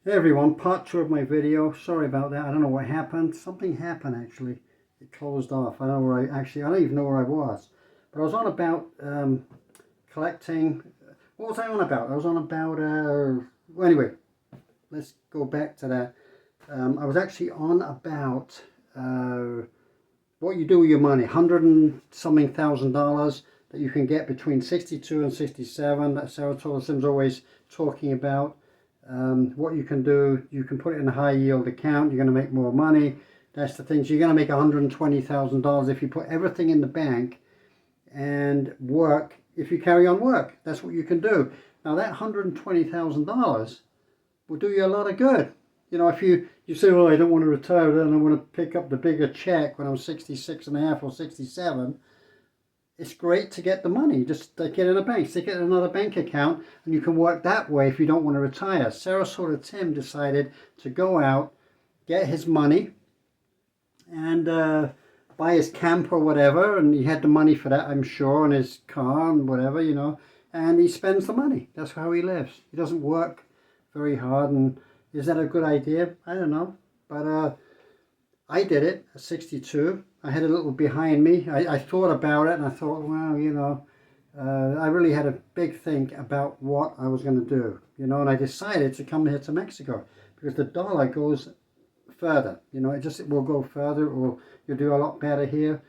Hey everyone, part 2 of my video. Sorry about that. I don't know what happened. Something happened actually. It closed off. I don't know where I don't even know where I was. But I was on about collecting. What was I on about? I was on about, well, anyway, let's go back to that. I was actually on about what you do with your money. 100 and something thousand dollars that you can get between 62 and 67 that Sarah Sim's always talking about. What you can do, you can put it in a high yield account. You're going to make more money. That's the thing. So you're going to make $120,000 if you put everything in the bank and work. If you carry on work, that's what you can do. Now that $120,000 will do you a lot of good. You know, if you say, well, I don't want to retire, then I want to pick up the bigger check when I'm 66 and a half or 67. It's great to get the money. Just stick it in a bank, stick it in another bank account, and you can work that way if you don't want to retire. Sarasota Tim decided to go out, get his money, and buy his camp or whatever, and he had the money for that, I'm sure, and his car and whatever, you know, and he spends the money. That's how he lives. He doesn't work very hard, and is that a good idea? I don't know, but I did it at 62. I had a little behind me. I thought about it and I thought, well, you know, I really had a big think about what I was going to do, you know, and I decided to come here to Mexico because the dollar goes further, you know, it will go further, or you'll do a lot better here.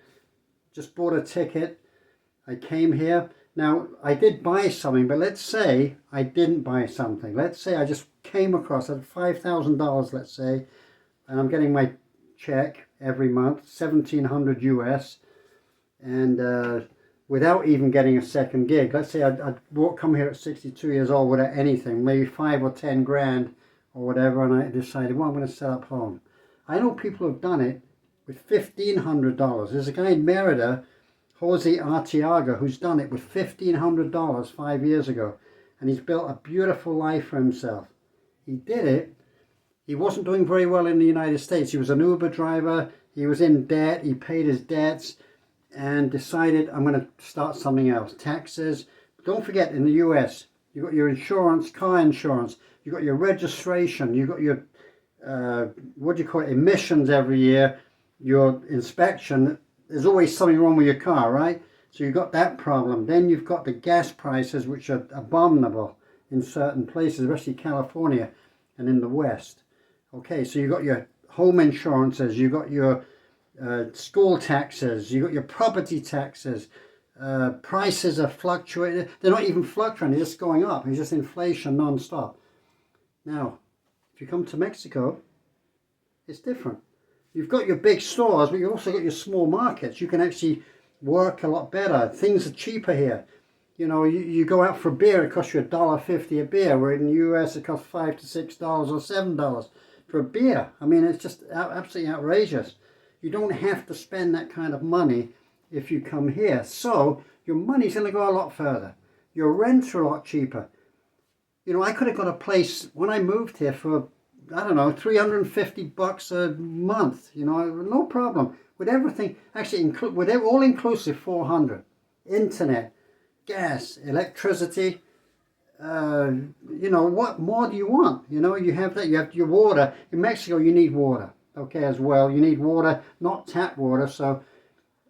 Just bought a ticket. I came here. Now, I did buy something, but let's say I didn't buy something. Let's say I just came across at $5,000, let's say, and I'm getting my check every month, 1,700 US, and without even getting a second gig. Let's say I'd come here at 62 years old without anything, maybe 5 or 10 grand or whatever, and I decided, well, I'm going to set up home. I know people have done it with $1,500. There's a guy in Merida, Jose Artiaga, who's done it with $1,500 5 years ago, and he's built a beautiful life for himself. He did it. He wasn't doing very well in the United States. He was an Uber driver. He was in debt. He paid his debts and decided, I'm going to start something else. Taxes. Don't forget, in the US, you got your insurance, car insurance. You got your registration. You got your, what do you call it, emissions every year. Your inspection. There's always something wrong with your car, right? So you've got that problem. Then you've got the gas prices, which are abominable in certain places, especially California and in the West. Okay, so you got your home insurances, you got your school taxes, you got your property taxes. Prices are fluctuating. They're not even fluctuating, they're just going up. It's just inflation non-stop. Now, if you come to Mexico, it's different. You've got your big stores, but you've also got your small markets. You can actually work a lot better. Things are cheaper here. You know, you go out for beer, it costs you $1.50 a beer, where in the US it costs $5 to $6 or $7 for a beer. I mean, it's just absolutely outrageous. You don't have to spend that kind of money if you come here. So your money's going to go a lot further. Your rents are a lot cheaper. You know, I could have got a place when I moved here for, I don't know, $350 a month. You know, no problem. With everything, actually, with all inclusive, 400. Internet, gas, electricity. You know, what more do you want? You know, you have that, you have your water. In Mexico, you need water, okay, as well. You need water, not tap water. So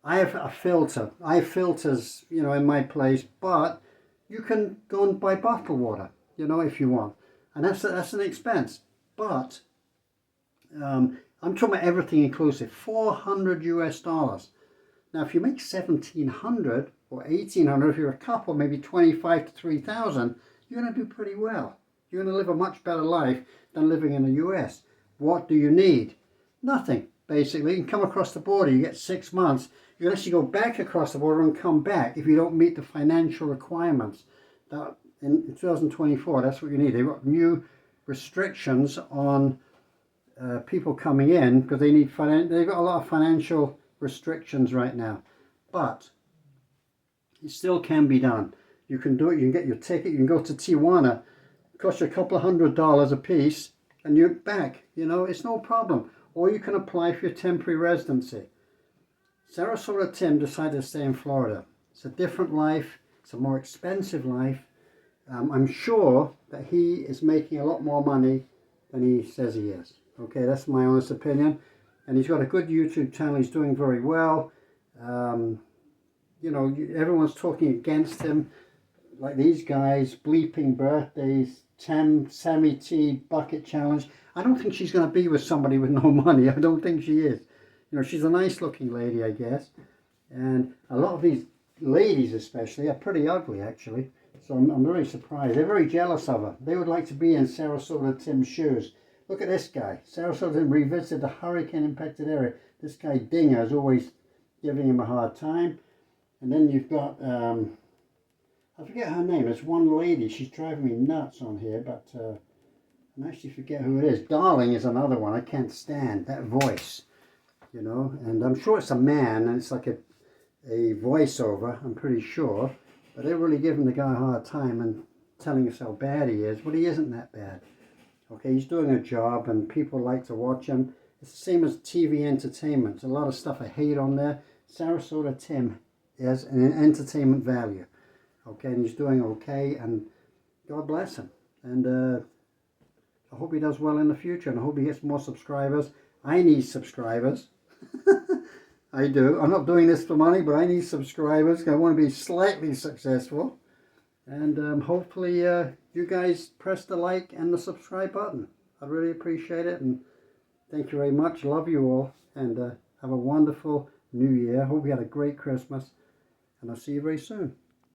I have a filter. I have filters, you know, in my place, but you can go and buy bottled water, you know, if you want. And that's an expense. But I'm talking about everything inclusive, 400 US dollars. Now, if you make 1,700 or 1,800, if you're a couple, maybe 25 to 3,000, you're going to do pretty well. You're going to live a much better life than living in the US. What do you need? Nothing, basically. You can come across the border, you get 6 months. You can actually go back across the border and come back if you don't meet the financial requirements. That in 2024, that's what you need. They've got new restrictions on people coming in because they've got a lot of financial restrictions right now. But it still can be done. You can do it. You can get your ticket. You can go to Tijuana. It costs you a couple of $100 a piece, and you're back. You know, it's no problem. Or you can apply for your temporary residency. Sarasota Tim decided to stay in Florida. It's a different life. It's a more expensive life. I'm sure that he is making a lot more money than he says he is. Okay, that's my honest opinion. And he's got a good YouTube channel. He's doing very well. You know, everyone's talking against him. Like these guys, bleeping birthdays, Sammy T bucket challenge. I don't think she's going to be with somebody with no money. I don't think she is. You know, she's a nice looking lady, I guess. And a lot of these ladies especially are pretty ugly, actually. So I'm very surprised. They're very jealous of her. They would like to be in Sarasota Tim's shoes. Look at this guy. Sarasota Tim revisited the hurricane impacted area. This guy Dinger is always giving him a hard time. And then you've got, I forget her name. There's one lady. She's driving me nuts on here, but I actually forget who it is. Darling is another one. I can't stand that voice, you know. And I'm sure it's a man, and it's like a voiceover, I'm pretty sure. But they're really giving the guy a hard time and telling us how bad he is. But he isn't that bad. Okay, he's doing a job, and people like to watch him. It's the same as TV entertainment. There's a lot of stuff I hate on there. Sarasota Tim has an entertainment value. Okay, and he's doing okay, and God bless him. And I hope he does well in the future, and I hope he gets more subscribers. I need subscribers. I do. I'm not doing this for money, but I need subscribers. I want to be slightly successful. And hopefully you guys press the like and the subscribe button. I'd really appreciate it. And thank you very much. Love you all. And have a wonderful New Year. Hope you had a great Christmas. And I'll see you very soon.